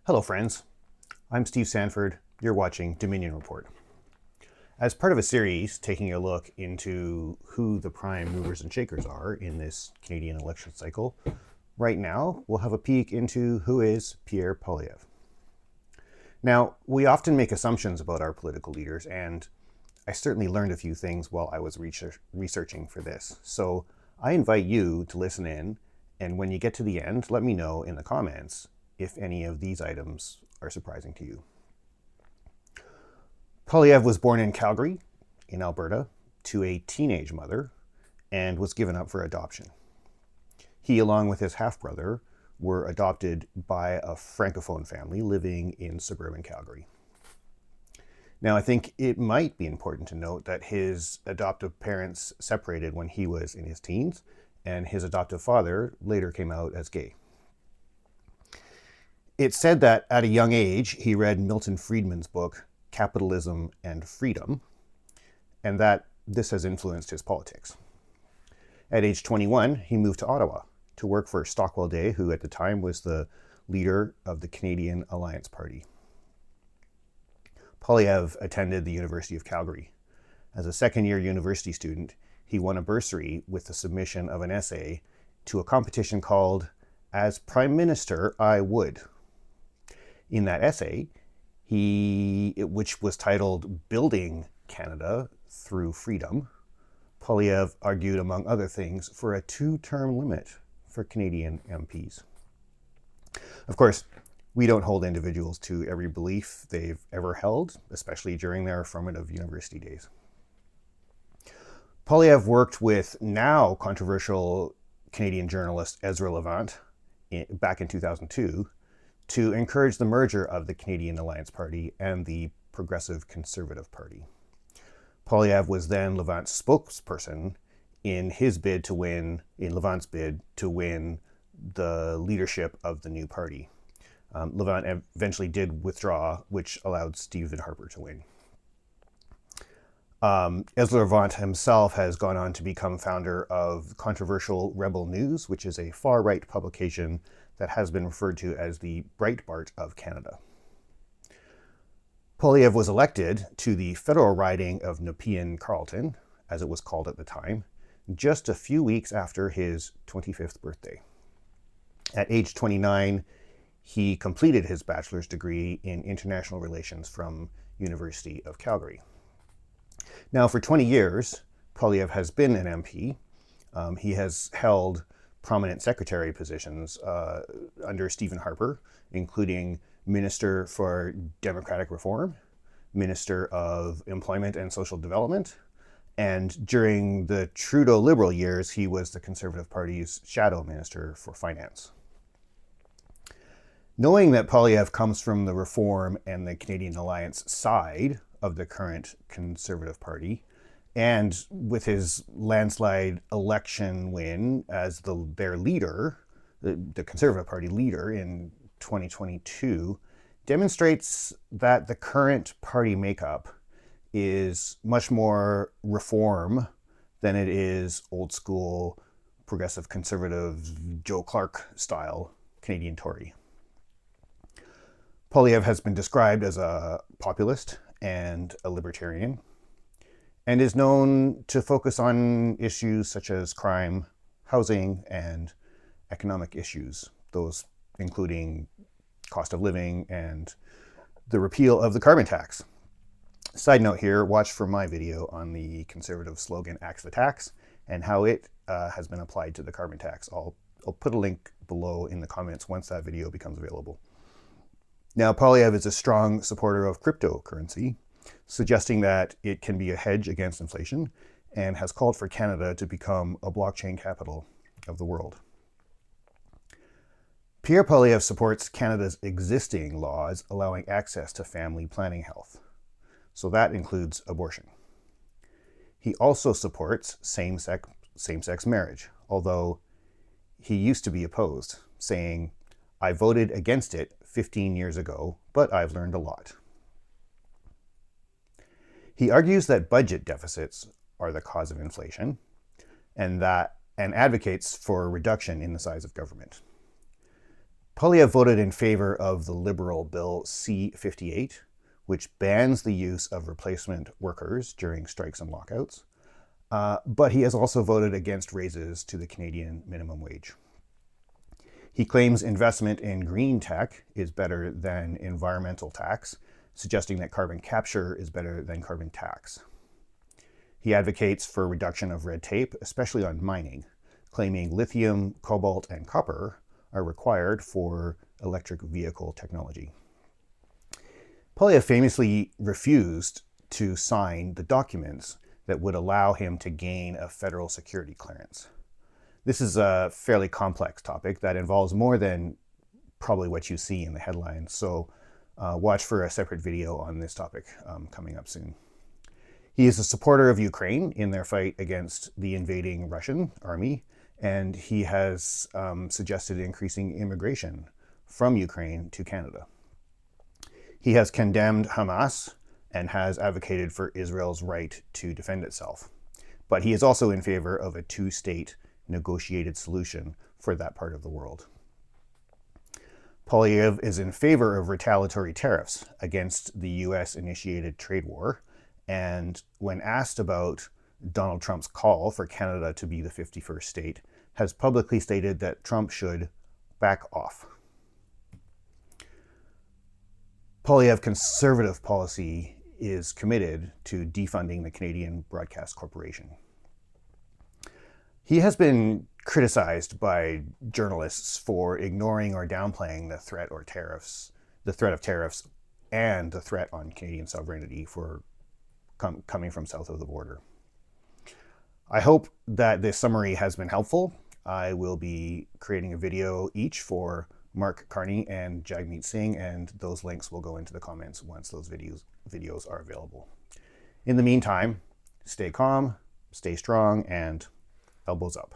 Hello friends, I'm Steve Sandford, you're watching Dominion Report. As part of a series taking a look into who the prime movers and shakers are in this Canadian election cycle, right now we'll have a peek into who is Pierre Poilievre. Now, we often make assumptions about our political leaders, and I certainly learned a few things while I was researching for this. So I invite you to listen in, and when you get to the end, let me know in the comments if any of these items are surprising to you. Poilievre was born in Calgary, in Alberta, to a teenage mother and was given up for adoption. He, along with his half-brother, were adopted by a Francophone family living in suburban Calgary. Now, I think it might be important to note that his adoptive parents separated when he was in his teens, and his adoptive father later came out as gay. It's said that at a young age, he read Milton Friedman's book, Capitalism and Freedom, and that this has influenced his politics. At age 21, he moved to Ottawa to work for Stockwell Day, who at the time was the leader of the Canadian Alliance Party. Poilievre attended the University of Calgary. As a second-year university student, he won a bursary with the submission of an essay to a competition called As Prime Minister, I Would. In that essay, which was titled Building Canada Through Freedom, Poilievre argued, among other things, for a 2-term limit for Canadian MPs. Of course, we don't hold individuals to every belief they've ever held, especially during their formative university days. Poilievre worked with now controversial Canadian journalist Ezra Levant back in 2002 to encourage the merger of the Canadian Alliance Party and the Progressive Conservative Party. Poilievre was then Levant's spokesperson in Levant's bid to win the leadership of the new party. Levant eventually did withdraw, which allowed Stephen Harper to win. Ezra Levant himself has gone on to become founder of controversial Rebel News, which is a far-right publication that has been referred to as the Breitbart of Canada. Poilievre was elected to the federal riding of Nepean-Carleton, as it was called at the time, just a few weeks after his 25th birthday. At age 29, he completed his bachelor's degree in international relations from University of Calgary. Now, for 20 years, Poilievre has been an MP. He has held prominent secretary positions under Stephen Harper, including Minister for Democratic Reform, Minister of Employment and Social Development, and during the Trudeau Liberal years, he was the Conservative Party's Shadow Minister for Finance. Knowing that Poilievre comes from the Reform and the Canadian Alliance side of the current Conservative Party, and with his landslide election win as their leader, the Conservative Party leader in 2022, demonstrates that the current party makeup is much more reform than it is old school progressive conservative Joe Clark style Canadian Tory. Poilievre has been described as a populist and a libertarian, and is known to focus on issues such as crime, housing, and economic issues, those including cost of living and the repeal of the carbon tax. Side note here, watch for my video on the conservative slogan Axe the Tax and how it has been applied to the carbon tax. I'll put a link below in the comments once that video becomes available. Now, Poilievre is a strong supporter of cryptocurrency, suggesting that it can be a hedge against inflation, and has called for Canada to become a blockchain capital of the world. Pierre Poilievre supports Canada's existing laws allowing access to family planning health, so that includes abortion. He also supports same-sex marriage, although he used to be opposed, saying, "I voted against it 15 years ago, but I've learned a lot." He argues that budget deficits are the cause of inflation and advocates for a reduction in the size of government. Poilievre voted in favor of the Liberal Bill C-58, which bans the use of replacement workers during strikes and lockouts. But he has also voted against raises to the Canadian minimum wage. He claims investment in green tech is better than environmental tax, suggesting that carbon capture is better than carbon tax. He advocates for reduction of red tape, especially on mining, claiming lithium, cobalt, and copper are required for electric vehicle technology. Poilievre famously refused to sign the documents that would allow him to gain a federal security clearance. This is a fairly complex topic that involves more than probably what you see in the headlines, so watch for a separate video on this topic coming up soon. He is a supporter of Ukraine in their fight against the invading Russian army, and he has suggested increasing immigration from Ukraine to Canada. He has condemned Hamas and has advocated for Israel's right to defend itself. But he is also in favor of a two-state negotiated solution for that part of the world. Poilievre is in favor of retaliatory tariffs against the US-initiated trade war, and when asked about Donald Trump's call for Canada to be the 51st state, has publicly stated that Trump should back off. Poilievre's conservative policy is committed to defunding the Canadian Broadcast Corporation. He has been criticized by journalists for ignoring or downplaying the threat of tariffs and the threat on Canadian sovereignty for coming from south of the border. I hope that this summary has been helpful. I will be creating a video each for Mark Carney and Jagmeet Singh, and those links will go into the comments once those videos are available. In the meantime, stay calm, stay strong, and elbows up.